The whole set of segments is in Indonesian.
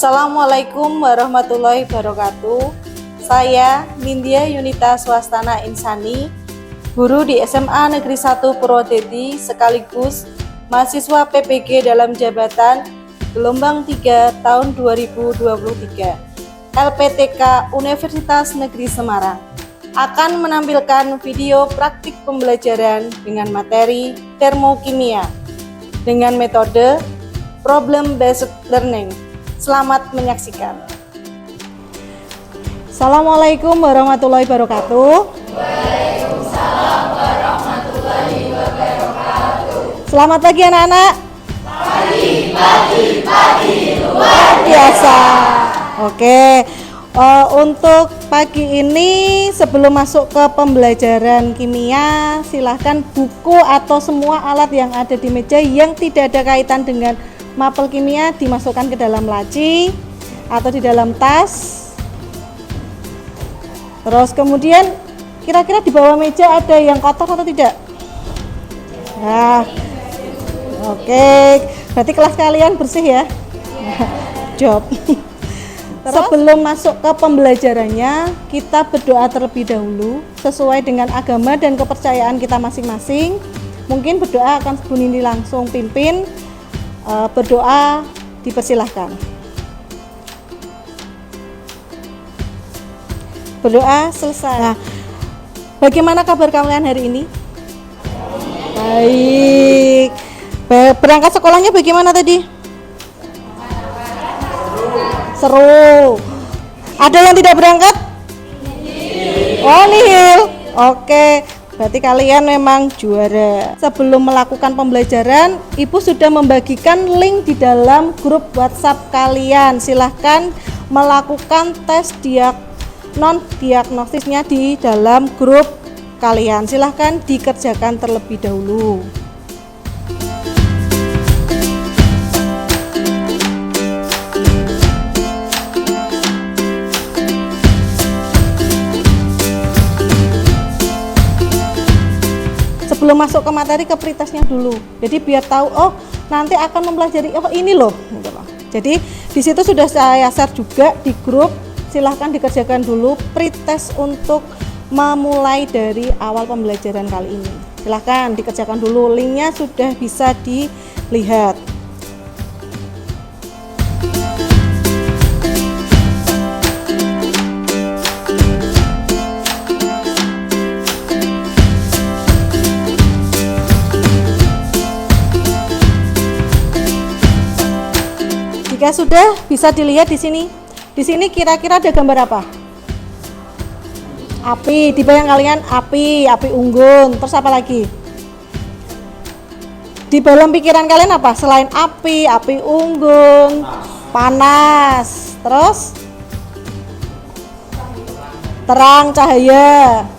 Assalamualaikum warahmatullahi wabarakatuh. Saya Nindya Yunita Swastana Insani, guru di SMA Negeri 1 Purwodadi sekaligus mahasiswa PPG dalam jabatan gelombang 3 tahun 2023 LPTK Universitas Negeri Semarang akan menampilkan video praktik pembelajaran dengan materi termokimia dengan metode problem based learning. Selamat menyaksikan. Assalamualaikum warahmatullahi wabarakatuh. Waalaikumsalam warahmatullahi wabarakatuh. Selamat pagi anak-anak. Pagi luar Biasa. Oke. Untuk pagi ini sebelum masuk ke pembelajaran kimia, silahkan buku atau semua alat yang ada di meja yang tidak ada kaitan dengan mapel kimia dimasukkan ke dalam laci atau di dalam tas. Terus kemudian kira-kira di bawah meja ada yang kotor atau tidak? Nah, oke, berarti kelas kalian bersih ya? Job. Sebelum masuk ke pembelajarannya, kita berdoa terlebih dahulu sesuai dengan agama dan kepercayaan kita masing-masing. Mungkin berdoa akan Bu Nindi langsung pimpin. Berdoa dipersilahkan. Berdoa selesai. Nah, bagaimana kabar kalian hari ini? Baik. Berangkat sekolahnya bagaimana tadi? Seru. Ada yang tidak berangkat? Oh, nihil. Oke. Berarti kalian memang juara. Sebelum melakukan pembelajaran, Ibu sudah membagikan link di dalam grup WhatsApp kalian. Silahkan melakukan tes non-diagnosisnya di dalam grup kalian. Silahkan dikerjakan terlebih dahulu. Sebelum masuk ke materi, ke pretestnya dulu. Jadi biar tahu, oh nanti akan mempelajari oh ini loh. Jadi di situ sudah saya share juga di grup. Silahkan dikerjakan dulu pretest untuk memulai dari awal pembelajaran kali ini. Silahkan dikerjakan dulu, linknya sudah bisa dilihat. Jika sudah bisa dilihat di sini. Di sini kira-kira ada gambar apa? Api, dibayang kalian api unggun. Terus apa lagi? Di dalam pikiran kalian apa? Selain api unggun, panas. Terus terang, cahaya.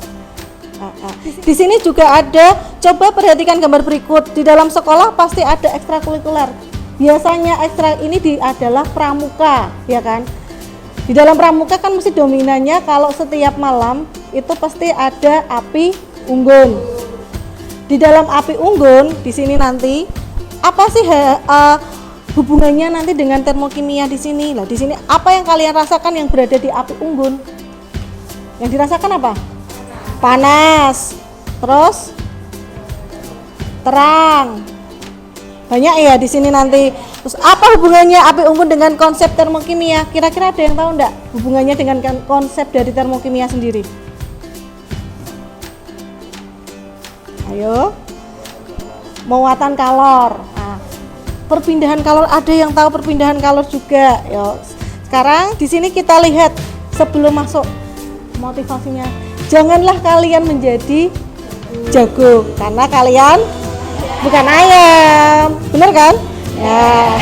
Di sini juga ada, coba perhatikan gambar berikut. Di dalam sekolah pasti ada ekstrakurikuler. Biasanya ekstra ini adalah pramuka, ya kan? Di dalam pramuka kan mesti dominannya kalau setiap malam itu pasti ada api unggun. Di dalam api unggun di sini nanti apa sih hubungannya nanti dengan termokimia di sini? Lah di sini apa yang kalian rasakan yang berada di api unggun? Yang dirasakan apa? Panas. Terus terang. Banyak ya di sini nanti. Terus apa hubungannya api unggun dengan konsep termokimia? Kira-kira ada yang tahu enggak hubungannya dengan konsep dari termokimia sendiri? Ayo. Muatan kalor. Nah, perpindahan kalor, ada yang tahu perpindahan kalor juga. Yo. Sekarang di sini kita lihat sebelum masuk motivasinya. Janganlah kalian menjadi jago karena kalian bukan ayam, bener kan? Ya,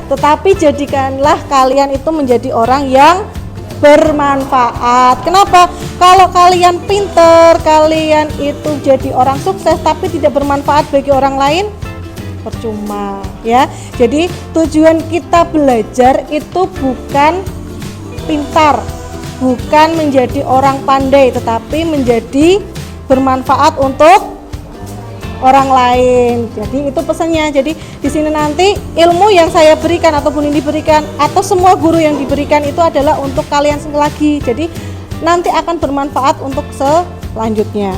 tetapi jadikanlah kalian itu menjadi orang yang bermanfaat. Kenapa? Kalau kalian pinter, kalian itu jadi orang sukses tapi tidak bermanfaat bagi orang lain, percuma ya. Jadi tujuan kita belajar itu bukan pintar, bukan menjadi orang pandai, tetapi menjadi bermanfaat untuk orang lain. Jadi itu pesannya. Jadi di sini nanti ilmu yang saya berikan ataupun yang diberikan atau semua guru yang diberikan itu adalah untuk kalian sekali lagi. Jadi nanti akan bermanfaat untuk selanjutnya.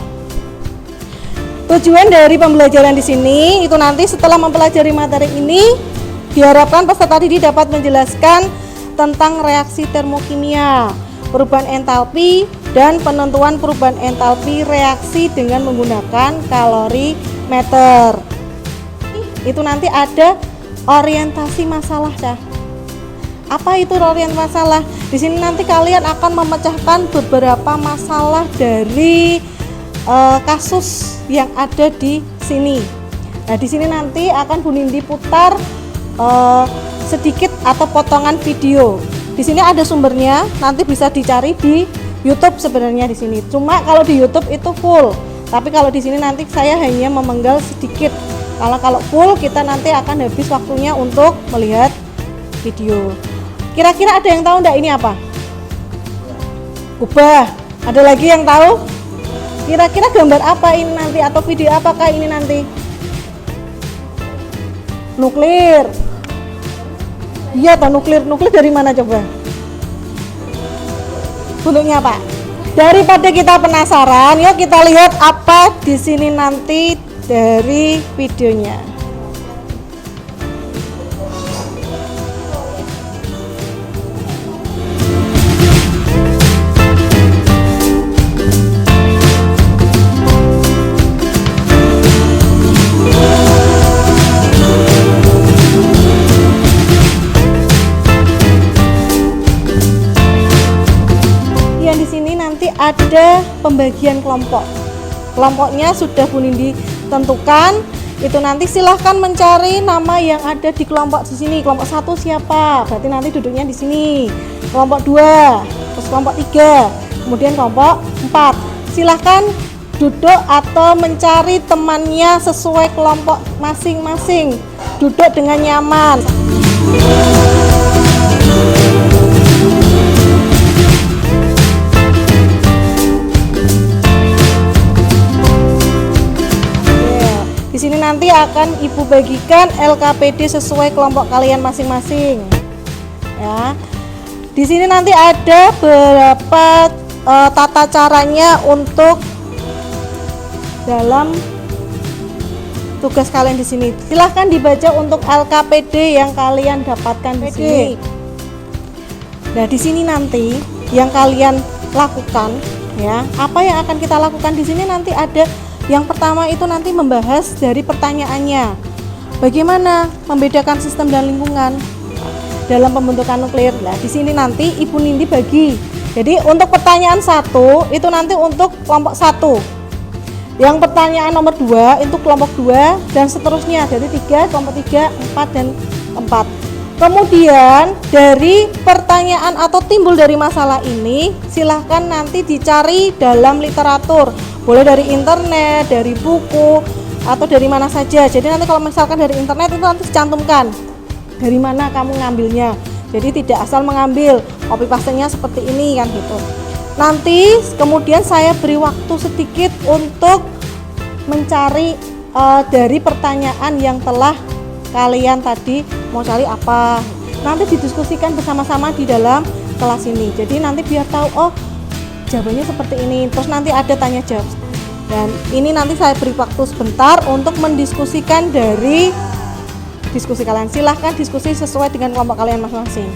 Tujuan dari pembelajaran di sini itu nanti setelah mempelajari materi ini diharapkan peserta didik dapat menjelaskan tentang reaksi termokimia, perubahan entalpi dan penentuan perubahan entalpi reaksi dengan menggunakan kalorimeter. Itu nanti ada orientasi masalah dah. Apa itu orientasi masalah? Di sini nanti kalian akan memecahkan beberapa masalah dari kasus yang ada di sini. Nah, di sini nanti akan Bu Nindi putar sedikit atau potongan video. Di sini ada sumbernya, nanti bisa dicari di YouTube sebenarnya di sini. Cuma kalau di YouTube itu full, tapi kalau di sini nanti saya hanya memenggal sedikit. Kalau full kita nanti akan habis waktunya untuk melihat video. Kira-kira ada yang tahu enggak ini apa? Kubah. Ada lagi yang tahu? Kira-kira gambar apa ini nanti atau video apakah ini nanti? Nuklir. Iya toh, nuklir dari mana coba? Bentuknya apa? Daripada kita penasaran, yuk kita lihat apa di sini nanti dari videonya. Ada pembagian kelompok. Kelompoknya sudah Bu Nindi tentukan. Itu nanti silahkan mencari nama yang ada di kelompok di sini. Kelompok 1 siapa? Berarti nanti duduknya di sini. Kelompok 2, terus kelompok 3, kemudian kelompok 4. Silahkan duduk atau mencari temannya sesuai kelompok masing-masing. Duduk dengan nyaman. Di sini nanti akan Ibu bagikan LKPD sesuai kelompok kalian masing-masing. Ya. Di sini nanti ada beberapa tata caranya untuk dalam tugas kalian di sini. Silahkan dibaca untuk LKPD yang kalian dapatkan di sini. Nah, di sini nanti yang kalian lakukan, ya, apa yang akan kita lakukan di sini nanti ada. Yang pertama itu nanti membahas dari pertanyaannya. Bagaimana membedakan sistem dan lingkungan dalam pembentukan nuklir. Nah, di sini nanti Ibu Nindi bagi. Jadi untuk pertanyaan 1 itu nanti untuk kelompok 1. Yang pertanyaan nomor 2 itu kelompok 2 dan seterusnya. Jadi 3, kelompok 3, 4 dan 4. Kemudian dari pertanyaan atau timbul dari masalah ini silahkan nanti dicari dalam literatur. Boleh dari internet, dari buku, atau dari mana saja. Jadi nanti kalau misalkan dari internet itu nanti dicantumkan dari mana kamu ngambilnya. Jadi tidak asal mengambil, copy paste-nya seperti ini kan gitu. Nanti kemudian saya beri waktu sedikit untuk mencari dari pertanyaan yang telah kalian tadi mau cari apa. Nanti didiskusikan bersama-sama di dalam kelas ini. Jadi nanti biar tahu, oh jawabannya seperti ini, terus nanti ada tanya jawab. Dan ini nanti saya beri waktu sebentar untuk mendiskusikan dari diskusi kalian. Silahkan diskusi sesuai dengan kelompok kalian masing-masing.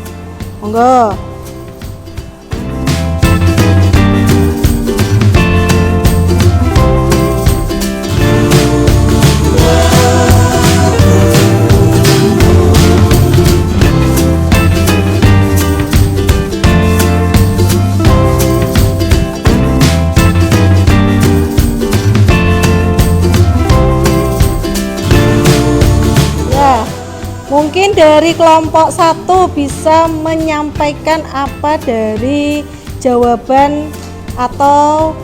Monggo. Mungkin dari kelompok 1 bisa menyampaikan apa dari jawaban atau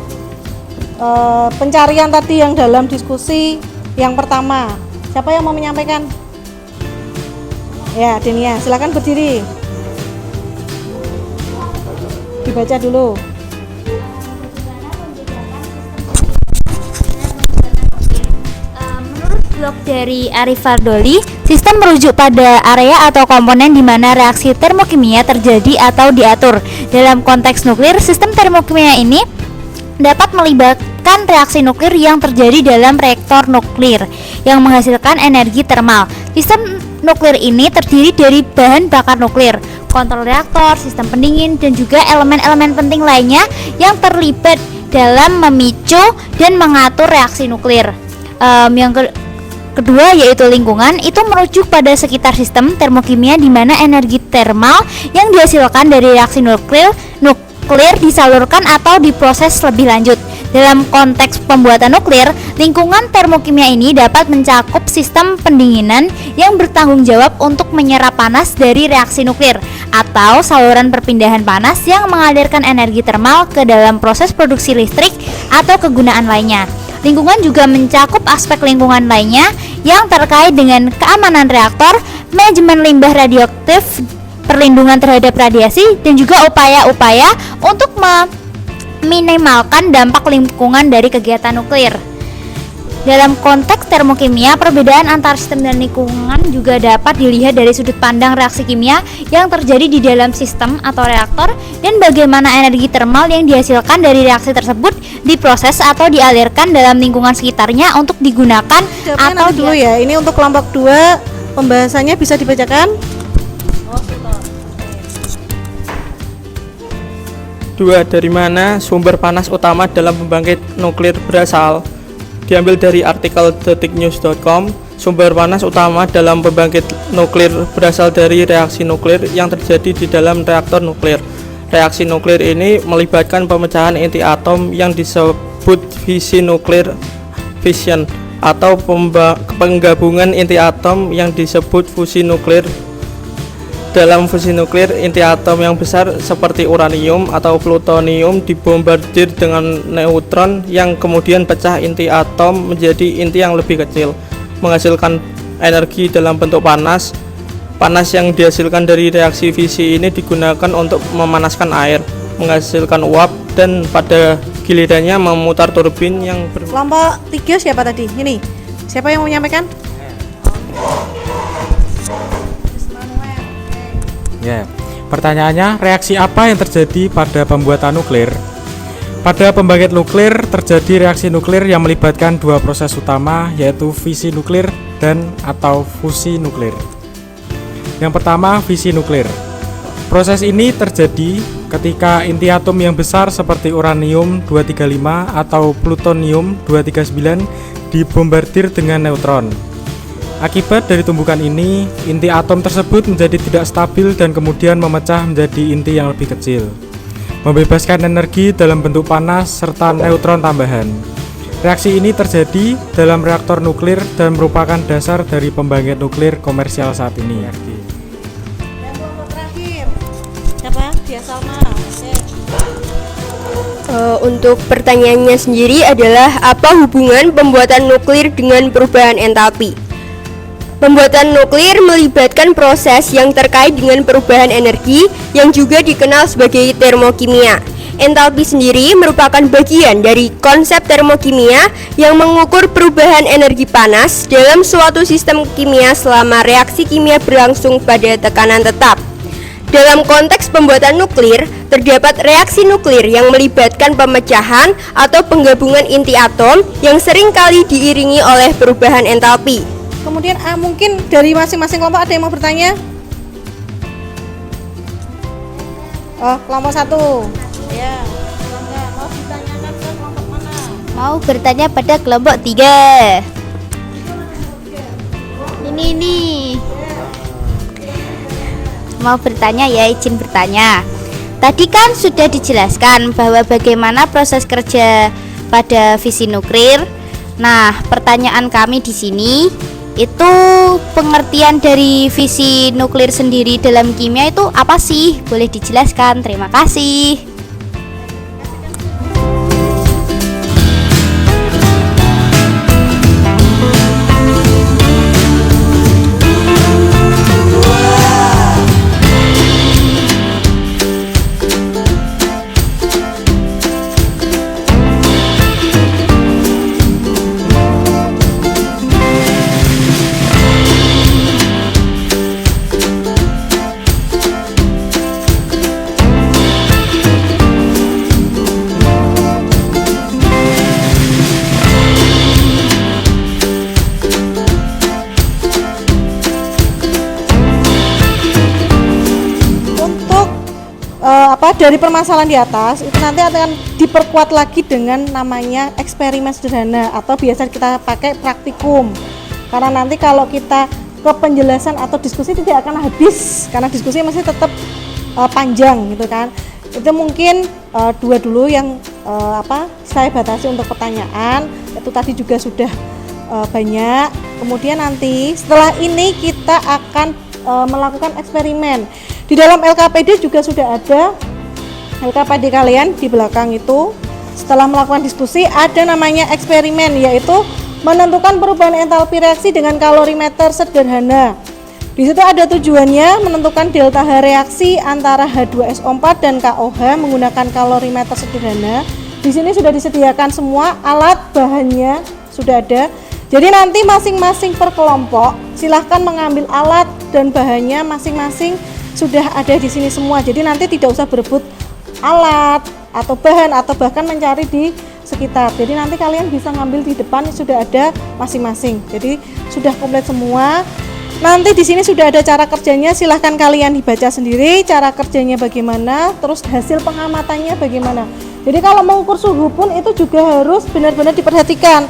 pencarian tadi yang dalam diskusi yang pertama. Siapa yang mau menyampaikan? Ya, Denia, silakan berdiri. Dibaca dulu. Blog dari Arif Fardoli, sistem merujuk pada area atau komponen di mana reaksi termokimia terjadi atau diatur. Dalam konteks nuklir, sistem termokimia ini dapat melibatkan reaksi nuklir yang terjadi dalam reaktor nuklir yang menghasilkan energi termal. Sistem nuklir ini terdiri dari bahan bakar nuklir, kontrol reaktor, sistem pendingin, dan juga elemen-elemen penting lainnya yang terlibat dalam memicu dan mengatur reaksi nuklir. Kedua yaitu lingkungan, itu merujuk pada sekitar sistem termokimia di mana energi termal yang dihasilkan dari reaksi nuklir disalurkan atau diproses lebih lanjut. Dalam konteks pembuatan nuklir, lingkungan termokimia ini dapat mencakup sistem pendinginan yang bertanggung jawab untuk menyerap panas dari reaksi nuklir atau saluran perpindahan panas yang mengalirkan energi termal ke dalam proses produksi listrik atau kegunaan lainnya. Lingkungan juga mencakup aspek lingkungan lainnya yang terkait dengan keamanan reaktor, manajemen limbah radioaktif, perlindungan terhadap radiasi, dan juga upaya-upaya untuk meminimalkan dampak lingkungan dari kegiatan nuklir. Dalam konteks termokimia, perbedaan antar sistem dan lingkungan juga dapat dilihat dari sudut pandang reaksi kimia yang terjadi di dalam sistem atau reaktor dan bagaimana energi termal yang dihasilkan dari reaksi tersebut diproses atau dialirkan dalam lingkungan sekitarnya untuk digunakan atau dulu ya. Ini untuk kelompok 2 pembahasannya bisa dibacakan. Dua, dari mana sumber panas utama dalam pembangkit nuklir berasal? Diambil dari artikel detiknews.com. Sumber panas utama dalam pembangkit nuklir berasal dari reaksi nuklir yang terjadi di dalam reaktor nuklir. Reaksi nuklir ini melibatkan pemecahan inti atom yang disebut fisi nuklir fission atau penggabungan inti atom yang disebut fusi nuklir. Dalam fusi nuklir, inti atom yang besar seperti uranium atau plutonium dibombardir dengan neutron yang kemudian pecah inti atom menjadi inti yang lebih kecil, menghasilkan energi dalam bentuk panas. Panas yang dihasilkan dari reaksi fisi ini digunakan untuk memanaskan air, menghasilkan uap, dan pada gilirannya memutar turbin yang Kelompok 3 siapa tadi? Ini. Siapa yang mau menyampaikan? Ya, pertanyaannya, reaksi apa yang terjadi pada pembuatan nuklir? Pada pembangkit nuklir terjadi reaksi nuklir yang melibatkan dua proses utama, yaitu fisi nuklir dan atau fusi nuklir. Yang pertama, fisi nuklir. Proses ini terjadi ketika inti atom yang besar seperti uranium-235 atau plutonium-239 dibombardir dengan neutron. Akibat dari tumbukan ini, inti atom tersebut menjadi tidak stabil dan kemudian memecah menjadi inti yang lebih kecil, membebaskan energi dalam bentuk panas serta neutron tambahan. Reaksi ini terjadi dalam reaktor nuklir dan merupakan dasar dari pembangkit nuklir komersial saat ini. Dan kelompok terakhir. Siapa? Dia Salma. Untuk pertanyaannya sendiri adalah apa hubungan pembuatan nuklir dengan perubahan entalpi? Pembuatan nuklir melibatkan proses yang terkait dengan perubahan energi yang juga dikenal sebagai termokimia. Entalpi sendiri merupakan bagian dari konsep termokimia yang mengukur perubahan energi panas dalam suatu sistem kimia selama reaksi kimia berlangsung pada tekanan tetap. Dalam konteks pembuatan nuklir, terdapat reaksi nuklir yang melibatkan pemecahan atau penggabungan inti atom yang seringkali diiringi oleh perubahan entalpi. Kemudian mungkin dari masing-masing kelompok ada yang mau bertanya? Oh, kelompok 1. Ya, mau ditanyakan ke kelompok mana? mau bertanya pada kelompok 3. Ini mau bertanya ya, izin bertanya. Tadi kan sudah dijelaskan bahwa bagaimana proses kerja pada fisi nuklir. Nah, pertanyaan kami di sini itu pengertian dari fisi nuklir sendiri dalam kimia itu apa sih? Boleh dijelaskan? Terima kasih. dari permasalahan di atas itu nanti akan diperkuat lagi dengan namanya eksperimen sederhana atau biasa kita pakai praktikum. Karena nanti kalau kita ke penjelasan atau diskusi tidak akan habis karena diskusi masih tetap panjang gitu kan. Itu mungkin dua dulu yang saya batasi untuk pertanyaan. Itu tadi juga sudah banyak. Kemudian nanti setelah ini kita akan melakukan eksperimen. Di dalam LKPD juga sudah ada LKPD kalian di belakang itu. Setelah melakukan diskusi ada namanya eksperimen, yaitu menentukan perubahan entalpi reaksi dengan kalorimeter sederhana. Di situ ada tujuannya menentukan delta H reaksi antara H2SO4 dan KOH menggunakan kalorimeter sederhana. Di sini sudah disediakan semua alat bahannya sudah ada. Jadi nanti masing-masing per kelompok silahkan mengambil alat dan bahannya masing-masing sudah ada di sini semua. Jadi nanti tidak usah berebut alat atau bahan atau bahkan mencari di sekitar. Jadi nanti kalian bisa ngambil di depan sudah ada masing-masing. Jadi sudah komplit semua. Nanti di sini sudah ada cara kerjanya, silahkan kalian dibaca sendiri cara kerjanya bagaimana, terus hasil pengamatannya bagaimana. Jadi kalau mengukur suhu pun itu juga harus benar-benar diperhatikan.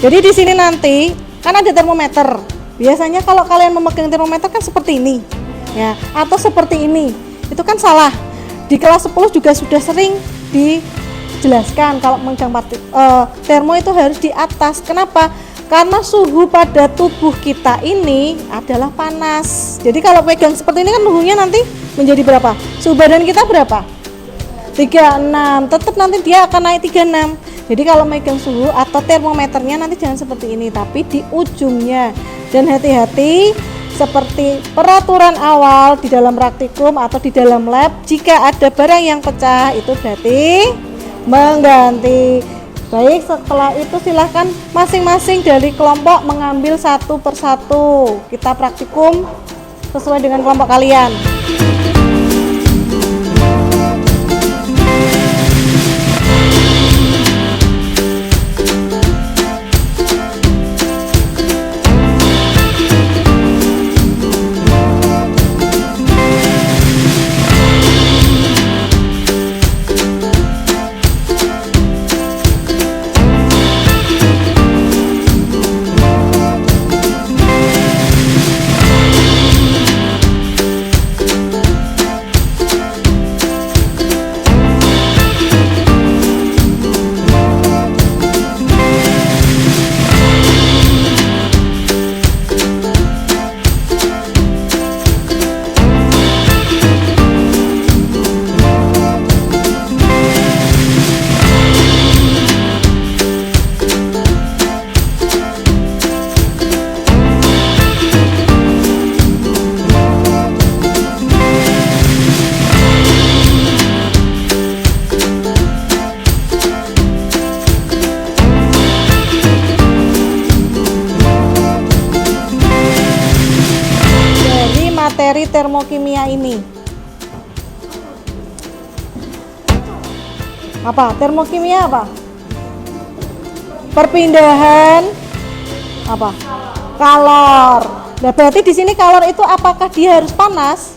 Jadi di sini nanti kan ada termometer. Biasanya kalau kalian memegang termometer kan seperti ini, ya, atau seperti ini. Itu kan salah. Di kelas 10 juga sudah sering dijelaskan kalau memegang termo itu harus di atas. Kenapa? Karena suhu pada tubuh kita ini adalah panas. Jadi kalau pegang seperti ini kan suhunya nanti menjadi berapa? Suhu badan kita berapa? 36. Tetap nanti dia akan naik 36. Jadi kalau megang suhu atau termometernya nanti jangan seperti ini, tapi di ujungnya. Dan hati-hati seperti peraturan awal di dalam praktikum atau di dalam lab, jika ada barang yang pecah itu berarti mengganti. Baik, setelah itu silahkan masing-masing dari kelompok mengambil satu persatu. Kita praktikum sesuai dengan kelompok kalian. Materi termokimia ini apa? Termokimia apa? Perpindahan apa? Kalor. Nah, berarti di sini kalor itu apakah dia harus panas?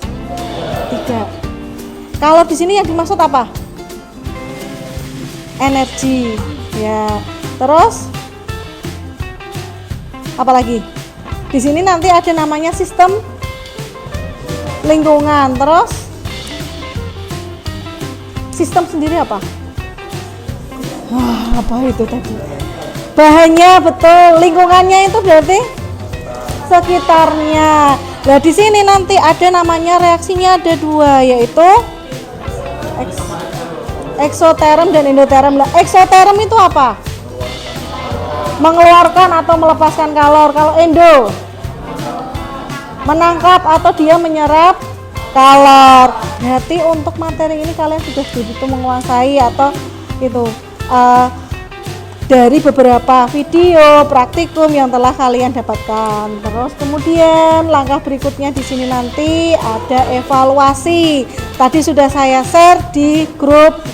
Tidak. Kalor di sini yang dimaksud apa? Energi. Ya. Terus apa lagi? Di sini nanti ada namanya sistem lingkungan. Terus sistem sendiri apa? Apa itu tadi? Bahannya, betul. Lingkungannya itu berarti sekitarnya. Nah, di sini nanti ada namanya reaksinya ada dua, yaitu eksoterm dan endoterm. Nah, eksoterm itu apa? Mengeluarkan atau melepaskan kalor. Kalau endo menangkap atau dia menyerap kalor. Berarti untuk materi ini kalian sudah begitu menguasai atau itu dari beberapa video praktikum yang telah kalian dapatkan. Terus kemudian langkah berikutnya di sini nanti ada evaluasi. Tadi sudah saya share di grup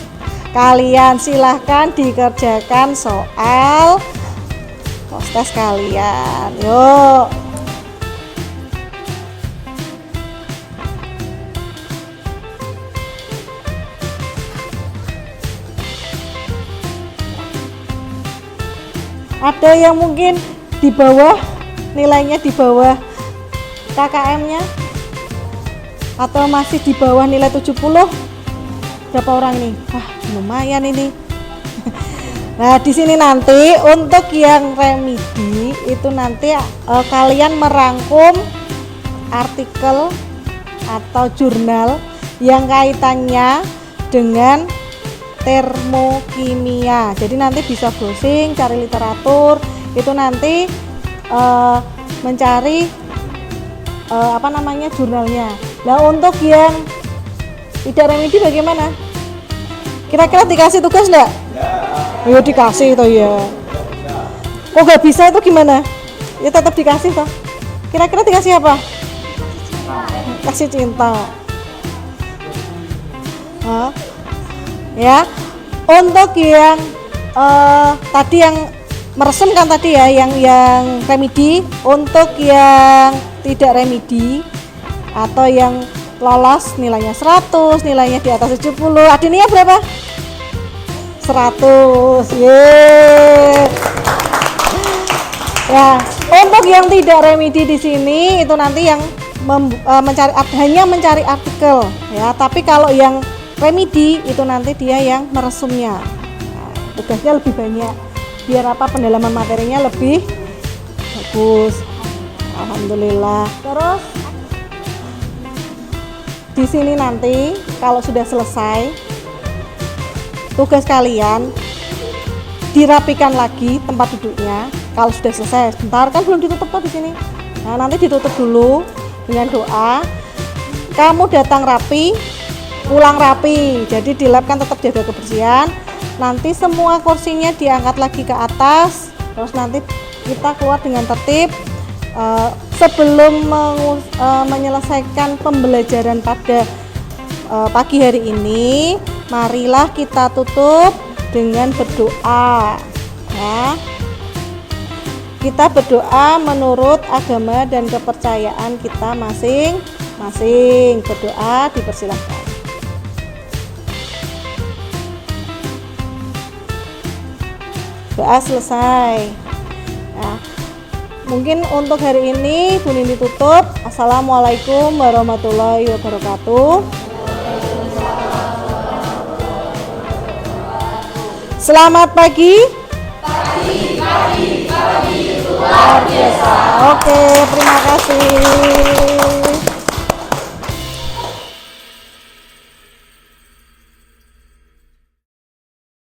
kalian, silahkan dikerjakan soal tes kalian. Yuk. Ada yang mungkin di bawah, nilainya di bawah KKM-nya, atau masih di bawah nilai 70? Berapa orang nih? Wah, lumayan ini. Nah, di sini nanti untuk yang remedi itu nanti kalian merangkum artikel atau jurnal yang kaitannya dengan termokimia. Jadi nanti bisa browsing, cari literatur, itu nanti mencari jurnalnya. Nah, untuk yang tidak remedi bagaimana? Kira-kira dikasih tugas enggak? Ya dikasih toh ya. Kok gak bisa itu gimana? Ya tetap dikasih toh. Kira-kira dikasih apa? Kasih cinta. Ya. Untuk yang tadi yang meresum kan tadi ya, yang remedi. Untuk yang tidak remedi atau yang lolos nilainya 100, nilainya di atas 70. Adinnya berapa? 100. Yeay. Ya, untuk yang tidak remedi di sini itu nanti yang hanya mencari artikel ya, tapi kalau yang remedi itu nanti dia yang meresumnya. Nah, tugasnya lebih banyak biar pendalaman materinya lebih bagus. Alhamdulillah. Terus di sini nanti kalau sudah selesai tugas kalian dirapikan lagi tempat duduknya. Kalau sudah selesai, sebentar kan belum ditutup kok di sini. Nah, nanti ditutup dulu dengan doa. Kamu datang rapi, pulang rapi. Jadi di lab kan tetap jaga kebersihan. Nanti semua kursinya diangkat lagi ke atas. Terus nanti kita keluar dengan tertib. Sebelum menyelesaikan pembelajaran pada pagi hari ini, marilah kita tutup dengan berdoa ya. Kita berdoa menurut agama dan kepercayaan kita masing-masing. Berdoa dipersilahkan. Doa selesai. Nah, mungkin untuk hari ini Bu Nindi tutup. Assalamualaikum warahmatullahi wabarakatuh. Selamat pagi. Pagi luar biasa. Oke, terima kasih.